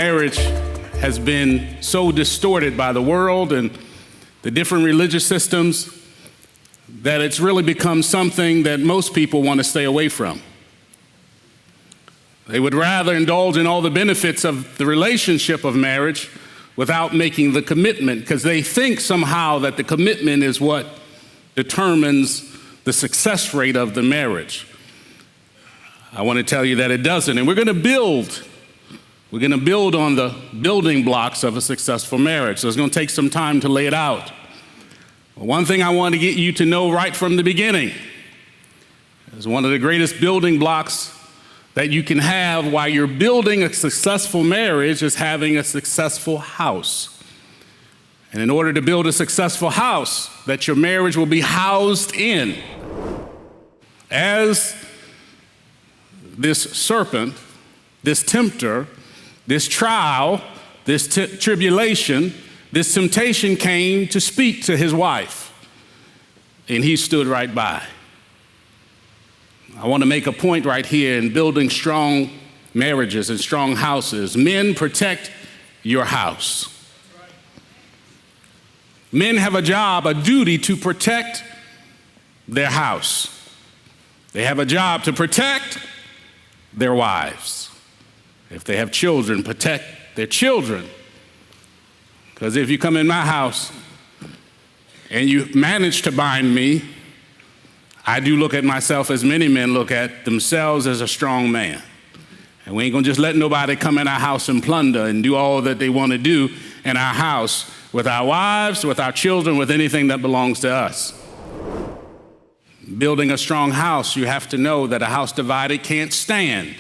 marriage has been so distorted by the world and the different religious systems that it's really become something that most people want to stay away from. They would rather indulge in all the benefits of the relationship of marriage without making the commitment, because they think somehow that the commitment is what determines the success rate of the marriage. I want to tell you that it doesn't, and we're going to build on the building blocks of a successful marriage. So it's going to take some time to lay it out. One thing I want to get you to know right from the beginning is one of the greatest building blocks that you can have while you're building a successful marriage is having a successful house. And in order to build a successful house that your marriage will be housed in, as this serpent, this tempter, this trial, this tribulation, this temptation came to speak to his wife, and he stood right by. I want to make a point right here in building strong marriages and strong houses. Men, protect your house. Men have a job, a duty to protect their house. They have a job to protect their wives. If they have children, protect their children. Because if you come in my house and you manage to bind me, I do look at myself as many men look at themselves as a strong man. And we ain't gonna just let nobody come in our house and plunder and do all that they want to do in our house with our wives, with our children, with anything that belongs to us. Building a strong house, you have to know that a house divided can't stand.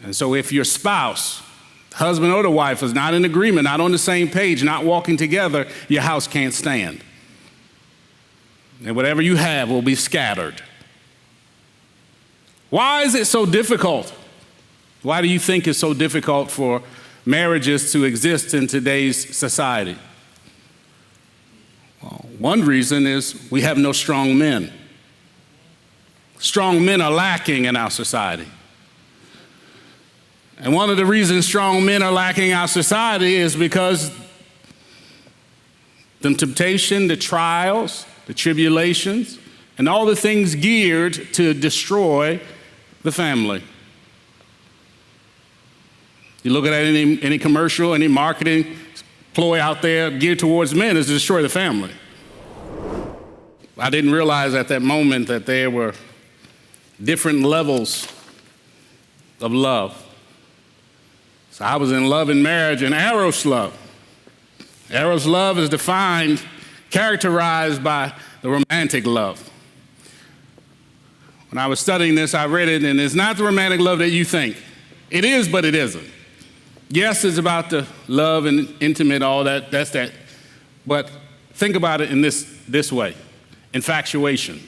And so if your spouse, husband or the wife, is not in agreement, not on the same page, not walking together, your house can't stand. And whatever you have will be scattered. Why is it so difficult? Why do you think it's so difficult for marriages to exist in today's society? Well, one reason is we have no strong men. Strong men are lacking in our society. And one of the reasons strong men are lacking in our society is because the temptation, the trials, the tribulations, and all the things geared to destroy the family. You look at any commercial, any marketing ploy out there geared towards men is to destroy the family. I didn't realize at that moment that there were different levels of love. So I was in love and marriage and eros love. Eros love is characterized by the romantic love. When I was studying this, I read it, and it's not the romantic love that you think. It is, but it isn't. Yes, it's about the love and intimate, all that, that's that. But think about it in this way, infatuation.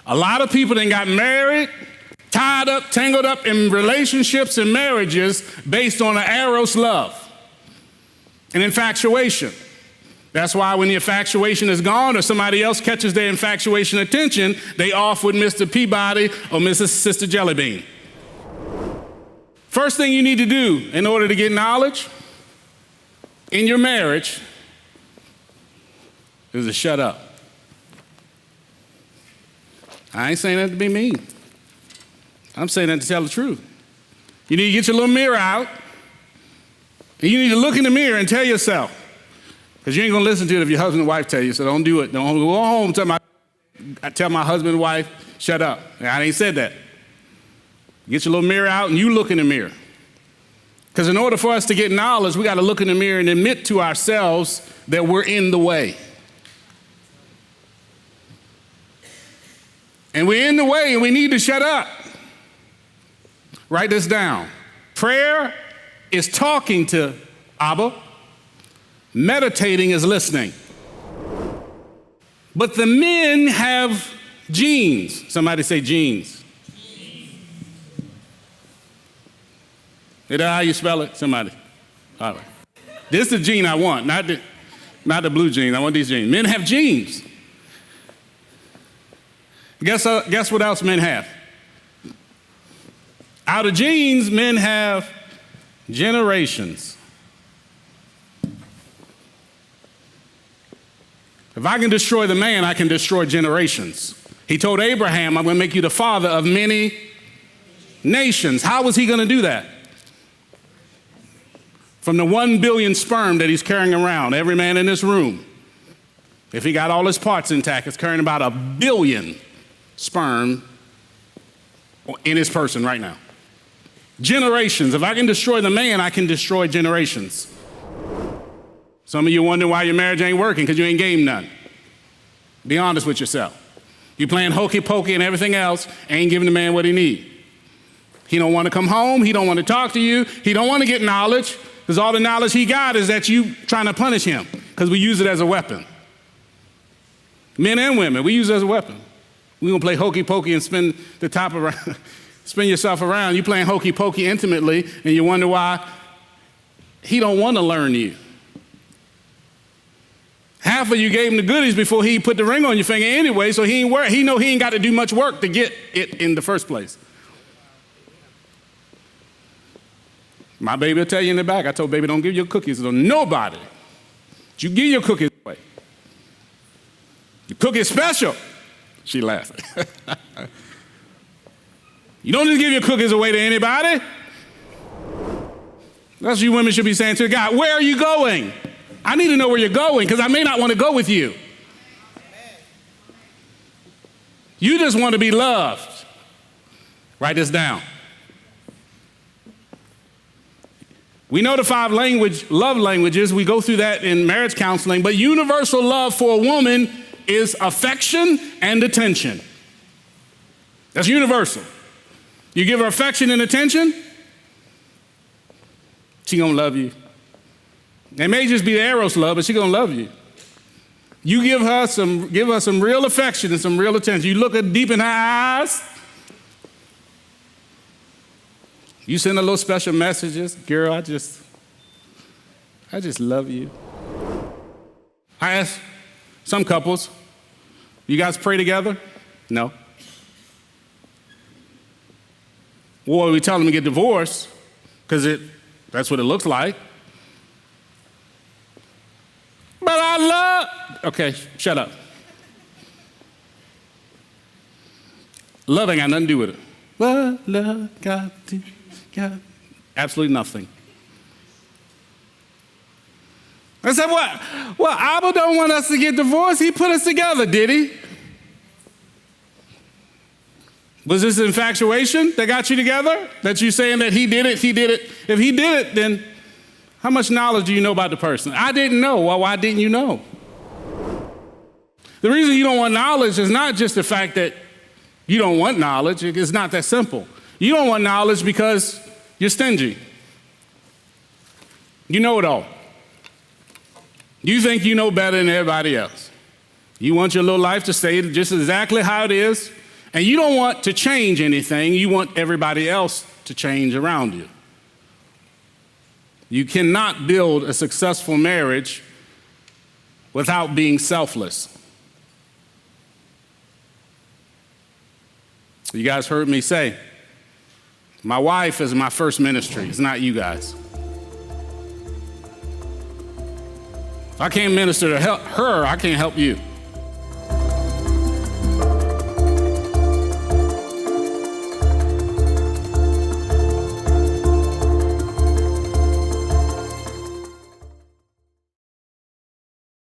A lot of people that got married, tied up, tangled up in relationships and marriages based on an eros love, an infatuation. That's why when the infatuation is gone or somebody else catches their infatuation attention, they off with Mr. Peabody or Mrs. Sister Jellybean. First thing you need to do in order to get knowledge in your marriage is to shut up. I ain't saying that to be mean. I'm saying that to tell the truth. You need to get your little mirror out, and you need to look in the mirror and tell yourself, because you ain't gonna listen to it if your husband and wife tell you, so don't do it. Don't go home and tell my husband and wife, shut up. I ain't said that. Get your little mirror out and you look in the mirror. Because in order for us to get knowledge, we gotta look in the mirror and admit to ourselves that we're in the way. And we're in the way and we need to shut up. Write this down. Prayer is talking to Abba. Meditating is listening. But the men have genes. Somebody say genes. Is that how you spell it? Somebody. All right. This is the gene I want, not the blue gene. I want these genes. Men have genes. Guess what else men have? Out of genes, men have generations. If I can destroy the man, I can destroy generations. He told Abraham, I'm going to make you the father of many nations. How was he going to do that? From the 1 billion sperm that he's carrying around, every man in this room, if he got all his parts intact, is carrying about 1 billion sperm in his person right now. Generations. If I can destroy the man, I can destroy generations. Some of you wonder why your marriage ain't working, because you ain't gained none. Be honest with yourself. You playing hokey pokey and everything else, ain't giving the man what he need. He don't want to come home. He don't want to talk to you. He don't want to get knowledge, because all the knowledge he got is that you trying to punish him, because we use it as a weapon. Men and women, we use it as a weapon. We're going to play hokey pokey and spin the top around, spin yourself around. You playing hokey pokey intimately, and you wonder why he don't want to learn you. Half of you gave him the goodies before he put the ring on your finger anyway, so he know he ain't got to do much work to get it in the first place. My baby will tell you in the back, I told baby, don't give your cookies to nobody. You give your cookies away. The cookie's special. She laughing. You don't just give your cookies away to anybody. That's what you women should be saying to God. Where are you going? I need to know where you're going, because I may not want to go with you. You just want to be loved. Write this down. We know the 5 love languages. We go through that in marriage counseling. But universal love for a woman is affection and attention. That's universal. You give her affection and attention, she gonna love you. It may just be the Eros love, but she gonna love you. You give her some real affection and some real attention. You look her deep in her eyes. You send her little special messages. Girl, I just love you. I ask some couples, you guys pray together? No. Or we tell them to get divorced, because that's what it looks like. But I love, okay, shut up. Love ain't got nothing to do with it. What love got to, absolutely nothing. I said, what? Well, Abba don't want us to get divorced. He put us together, did he? Was this infatuation that got you together? That you saying that he did it? If he did it, then how much knowledge do you know about the person? I didn't know. Well, why didn't you know? The reason you don't want knowledge is not just the fact that you don't want knowledge. It's not that simple. You don't want knowledge because you're stingy. You know it all. You think you know better than everybody else. You want your little life to stay just exactly how it is, and you don't want to change anything. You want everybody else to change around you. You cannot build a successful marriage without being selfless. You guys heard me say, my wife is my first ministry. It's not you guys. If I can't minister to help her, I can't help you.